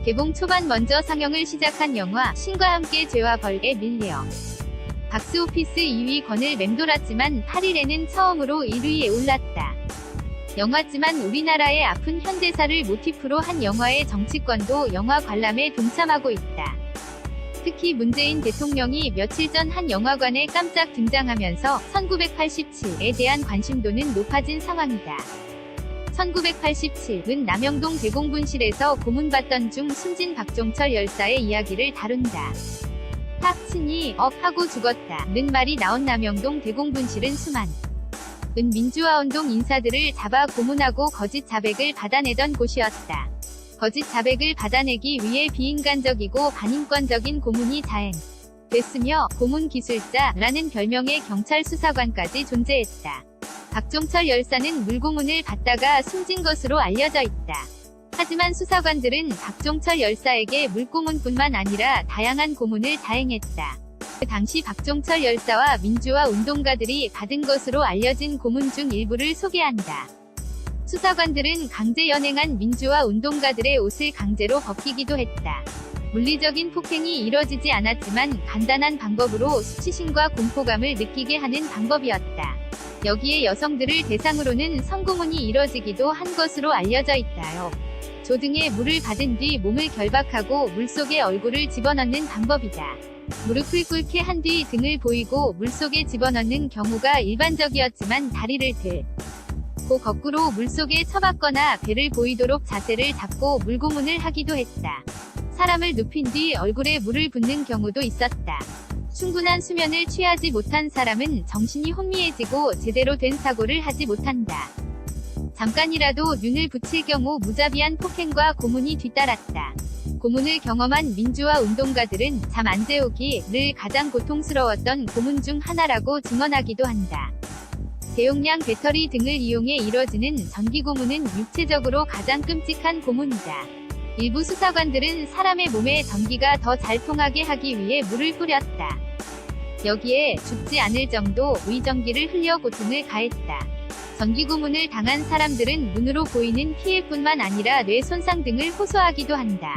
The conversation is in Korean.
개봉 초반 먼저 상영을 시작한 영화 신과 함께 죄와 벌에 밀려 박스오피스 2위 권을 맴돌았지만 8일에는 처음으로 1위에 올랐다. 영화지만 우리나라의 아픈 현대사를 모티프로 한 영화의 정치권도 영화 관람에 동참하고 있다. 특히 문재인 대통령이 며칠 전 한 영화관에 깜짝 등장하면서 1987에 대한 관심도는 높아진 상황이다. 1987은 남영동 대공분실에서 고문받던 중 숨진 박종철 열사의 이야기를 다룬다. 탁 친이 하고 죽었다는 말이 나온 남영동 대공분실은 수많은 민주화운동 인사들을 잡아 고문하고 거짓 자백을 받아내던 곳이었다. 거짓 자백을 받아내기 위해 비인간적이고 반인권적인 고문이 자행됐으며 고문 기술자라는 별명의 경찰 수사관까지 존재했다. 박종철 열사는 물고문을 받다가 숨진 것으로 알려져 있다. 하지만 수사관들은 박종철 열사에게 물고문뿐만 아니라 다양한 고문을 자행했다. 그 당시 박종철 열사와 민주화 운동가들이 받은 것으로 알려진 고문 중 일부를 소개한다. 수사관들은 강제 연행한 민주화 운동가들의 옷을 강제로 벗기기도 했다. 물리적인 폭행이 이뤄지지 않았지만 간단한 방법으로 수치심과 공포감을 느끼게 하는 방법이었다. 여기에 여성들을 대상으로는 성고문이 이뤄지기도 한 것으로 알려져 있다요. 조등에 물을 받은 뒤 몸을 결박하고 물속에 얼굴을 집어넣는 방법이다. 무릎을 꿇게 한 뒤 등을 보이고 물속에 집어넣는 경우가 일반적이었지만 다리를 들고 거꾸로 물속에 처박거나 배를 보이도록 자세를 잡고 물고문을 하기도 했다. 사람을 눕힌 뒤 얼굴에 물을 붓는 경우도 있었다. 충분한 수면을 취하지 못한 사람은 정신이 혼미해지고 제대로 된 사고를 하지 못한다. 잠깐이라도 눈을 붙일 경우 무자비한 폭행과 고문이 뒤따랐다. 고문을 경험한 민주화 운동가들은 잠 안 재우기를 가장 고통스러웠던 고문 중 하나라고 증언하기도 한다. 대용량 배터리 등을 이용해 이뤄지는 전기고문은 육체적으로 가장 끔찍한 고문이다. 일부 수사관들은 사람의 몸에 전기가 더 잘 통하게 하기 위해 물을 뿌렸다. 여기에 죽지 않을 정도 위전기를 흘려 고통을 가했다. 전기고문을 당한 사람들은 눈으로 보이는 피해뿐만 아니라 뇌 손상 등을 호소하기도 한다.